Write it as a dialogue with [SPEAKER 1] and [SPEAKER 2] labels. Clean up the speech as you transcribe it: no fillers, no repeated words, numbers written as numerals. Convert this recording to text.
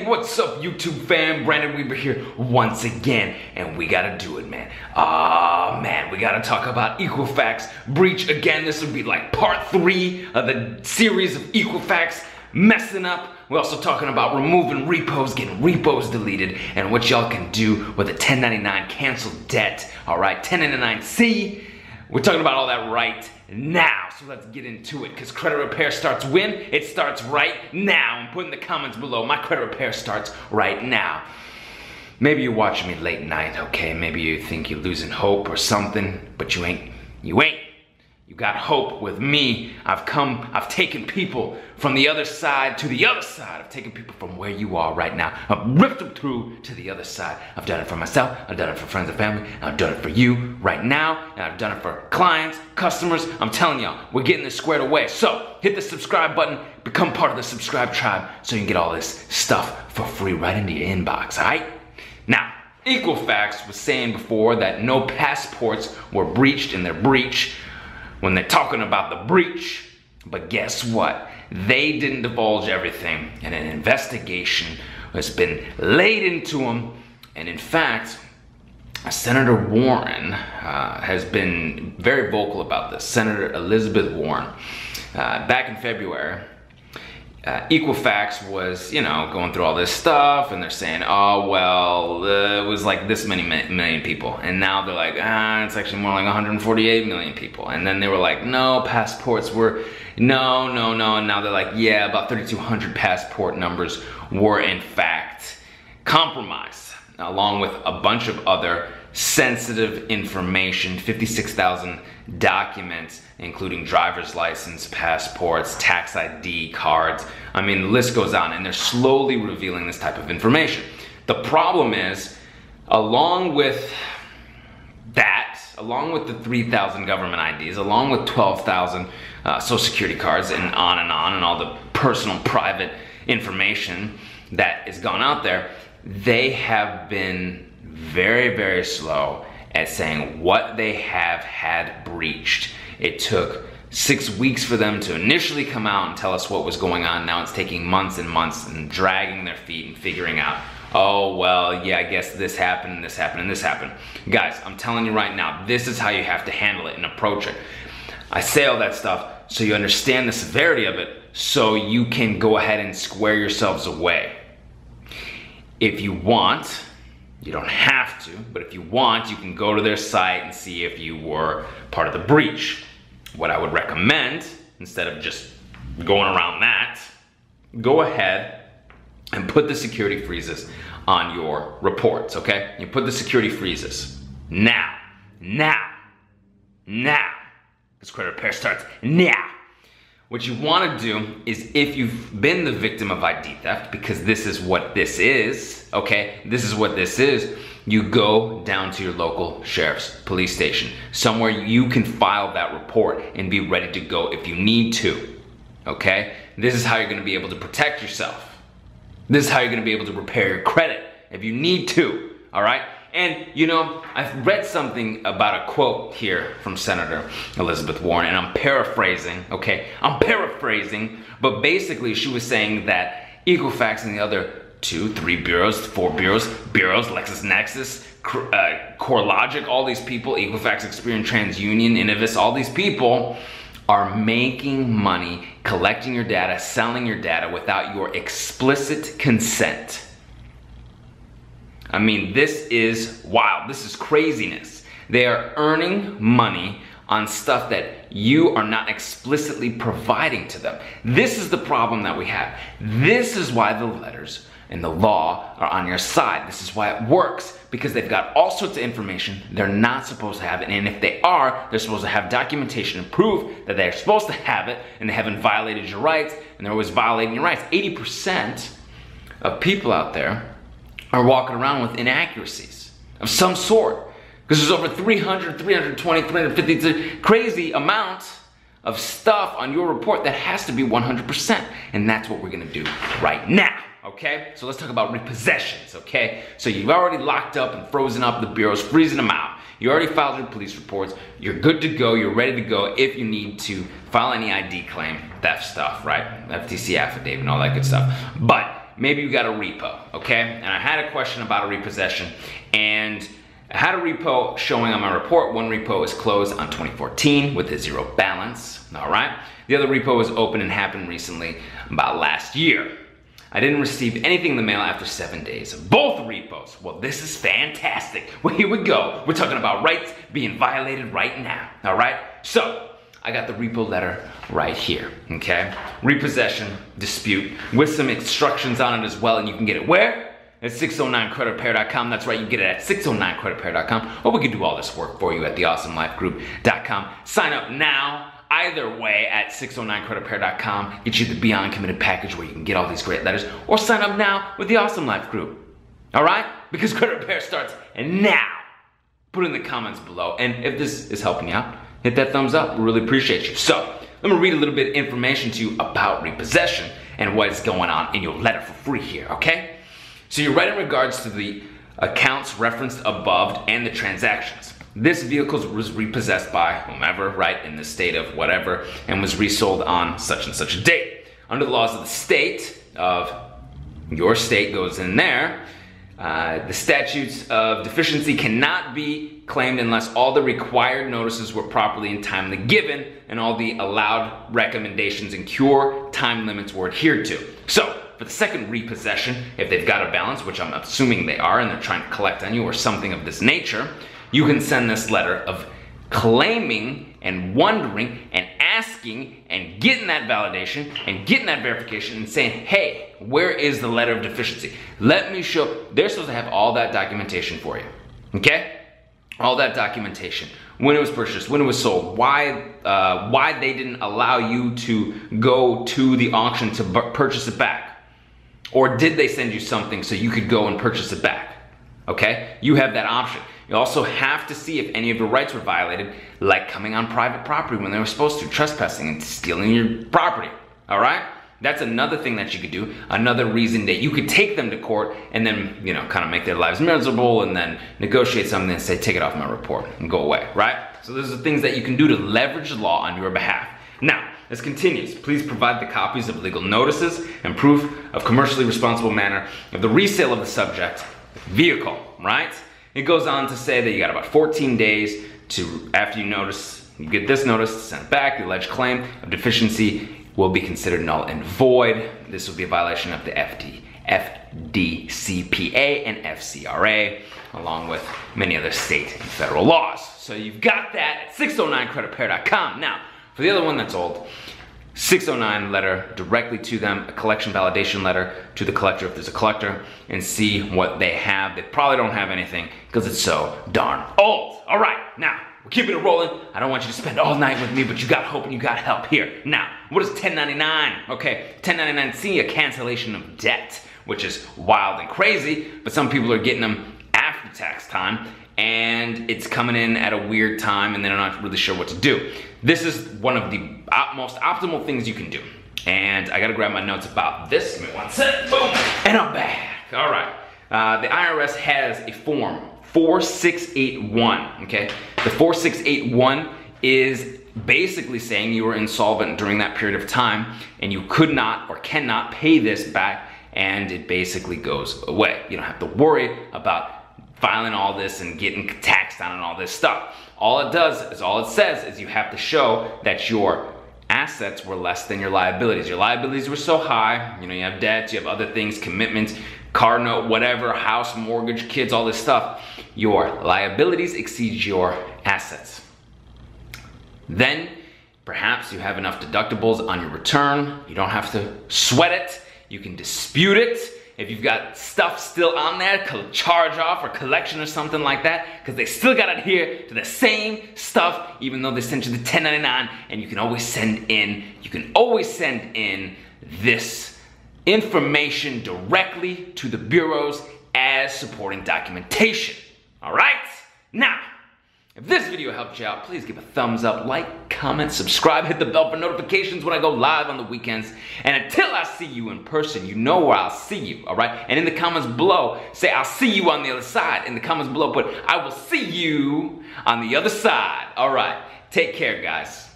[SPEAKER 1] What's up, YouTube fam? Brandon Weaver here once again, and we gotta do it, man. Man, we gotta talk about Equifax Breach again. This will be like part 3 of the series of Equifax messing up. We're also talking about removing repos, getting repos deleted, and what y'all can do with a 1099 canceled debt. All right, 1099-C. We're talking about all that right now, so let's get into it, because credit repair starts when? It starts right now. And put in the comments below, my credit repair starts right now. Maybe you're watching me late night, okay? Maybe you think you're losing hope or something, but you ain't. You ain't. You got hope with me. I've taken people from the other side to the other side. I've taken people from where you are right now. I've ripped them through to the other side. I've done it for myself. I've done it for friends and family. And I've done it for you right now. And I've done it for clients, customers. I'm telling y'all, we're getting this squared away. So hit the subscribe button, become part of the subscribe tribe so you can get all this stuff for free right into your inbox, all right? Now, Equifax was saying before that no passports were breached in their breach when they're talking about the breach, but guess what? They didn't divulge everything, and an investigation has been laid into them. And in fact, Senator Warren has been very vocal about this. Senator Elizabeth Warren, back in February, Equifax was, going through all this stuff, and they're saying, oh, well, it was like this many million people. And now they're like, it's actually more like 148 million people. And then they were like, no, passports were, no. And now they're like, yeah, about 3,200 passport numbers were in fact compromised, along with a bunch of other sensitive information, 56,000 documents, including driver's license, passports, tax ID cards. I mean, the list goes on, and they're slowly revealing this type of information. The problem is, along with that, along with the 3,000 government IDs, along with 12,000 social security cards, and all the personal private information that has gone out there, they have been very, very slow at saying what they have had breached. It took 6 weeks for them to initially come out and tell us what was going on. Now it's taking months and months and dragging their feet and figuring out, oh, well, yeah, I guess this happened and this happened and this happened. Guys, I'm telling you right now, this is how you have to handle it and approach it. I say all that stuff so you understand the severity of it, so you can go ahead and square yourselves away. If you want, you don't have to, but if you want, you can go to their site and see if you were part of the breach. What I would recommend, instead of just going around that, go ahead and put the security freezes on your reports, okay? You put the security freezes now. Because credit repair starts now. What you want to do is, if you've been the victim of ID theft, because this is what this is, okay? This is what this is. You go down to your local sheriff's police station, somewhere you can file that report and be ready to go if you need to, okay? This is how you're going to be able to protect yourself. This is how you're going to be able to repair your credit if you need to, all right? And, I've read something about a quote here from Senator Elizabeth Warren, and I'm paraphrasing, okay? I'm paraphrasing, but basically she was saying that Equifax and the other 2, 3 bureaus, 4 bureaus, LexisNexis, CoreLogic, all these people, Equifax, Experian, TransUnion, Innovis, all these people are making money, collecting your data, selling your data without your explicit consent. I mean, this is wild. This is craziness. They are earning money on stuff that you are not explicitly providing to them. This is the problem that we have. This is why the letters and the law are on your side. This is why it works, because they've got all sorts of information they're not supposed to have it. And if they are, they're supposed to have documentation to prove that they're supposed to have it, and they haven't violated your rights, and they're always violating your rights. 80% of people out there are walking around with inaccuracies of some sort, because there's over 300, 320, 350, crazy amounts of stuff on your report that has to be 100%, and that's what we're gonna do right now, okay? So let's talk about repossessions, okay? So you've already locked up and frozen up the bureaus, freezing them out. You already filed your police reports. You're good to go. You're ready to go if you need to file any ID claim, theft stuff, right? FTC affidavit and all that good stuff. But maybe you got a repo, okay? And I had a question about a repossession, and I had a repo showing on my report. One repo is closed on 2014 with a 0 balance, all right? The other repo was open and happened recently, about last year. I didn't receive anything in the mail after 7 days. Both repos. Well, this is fantastic. Well, here we go. We're talking about rights being violated right now, all right? So, I got the repo letter right here, okay? Repossession dispute with some instructions on it as well, and you can get it where? At 609creditrepair.com. That's right, you get it at 609creditrepair.com, or we can do all this work for you at theawesomelifegroup.com. Sign up now. Either way, at 609creditrepair.com, get you the Beyond Committed package where you can get all these great letters, or sign up now with the Awesome Life Group. All right? Because credit repair starts now. Put it in the comments below, and if this is helping you out, hit that thumbs up. We really appreciate you. So, let me read a little bit of information to you about repossession and what is going on in your letter for free here, okay? So you write in regards to the accounts referenced above and the transactions. This vehicle was repossessed by whomever, right, in the state of whatever, and was resold on such and such a date. Under the laws of the state, of your state goes in there, the statutes of deficiency cannot be claimed unless all the required notices were properly and timely given, and all the allowed recommendations and cure time limits were adhered to. So, for the second repossession, if they've got a balance, which I'm assuming they are, and they're trying to collect on you or something of this nature, you can send this letter of claiming and wondering and asking and getting that validation and getting that verification and saying, hey, where is the letter of deficiency? Let me show. They're supposed to have all that documentation for you, okay? All that documentation. When it was purchased, when it was sold, why they didn't allow you to go to the auction to purchase it back. Or did they send you something so you could go and purchase it back? Okay? You have that option. You also have to see if any of your rights were violated, like coming on private property when they were supposed to, trespassing and stealing your property, all right? That's another thing that you could do, another reason that you could take them to court and then, you know, kind of make their lives miserable and then negotiate something and say, take it off my report and go away, right? So those are things that you can do to leverage the law on your behalf. Now, this continues. Please provide the copies of legal notices and proof of commercially responsible manner of the resale of the subject vehicle, right? It goes on to say that you got about 14 days to, after you get this notice, to send it back. The alleged claim of deficiency will be considered null and void. This will be a violation of the FDCPA and FCRA, along with many other state and federal laws. So you've got that at 609creditrepair.com. Now, for the other one that's old, 609 letter directly to them, a collection validation letter to the collector if there's a collector, and see what they have. They probably don't have anything because it's so darn old. All right, now, we're keeping it rolling. I don't want you to spend all night with me, but you got hope and you got help here. Now, what is 1099? Okay, 1099-C, a cancellation of debt, which is wild and crazy, but some people are getting them after tax time, and it's coming in at a weird time and they're not really sure what to do. This is one of the most optimal things you can do. And I gotta grab my notes about this. Give me one sec, boom, and I'm back. All right, the IRS has a form, 4681, okay? The 4681 is basically saying you were insolvent during that period of time and you could not or cannot pay this back, and it basically goes away. You don't have to worry about filing all this and getting taxed on and all this stuff. All it says is you have to show that your assets were less than your liabilities. Your liabilities were so high, you know, you have debts, you have other things, commitments, car note, whatever, house, mortgage, kids, all this stuff. Your liabilities exceed your assets. Then perhaps you have enough deductibles on your return. You don't have to sweat it. You can dispute it. If you've got stuff still on there, charge off or collection or something like that, because they still got to adhere to the same stuff, even though they sent you the 1099, and you can always send in this information directly to the bureaus as supporting documentation. All right? Now, if this video helped you out, please give a thumbs up, like, comment, subscribe, hit the bell for notifications when I go live on the weekends. And until I see you in person, you know where I'll see you, all right? And in the comments below, say, I'll see you on the other side. In the comments below, put, I will see you on the other side. All right, take care, guys.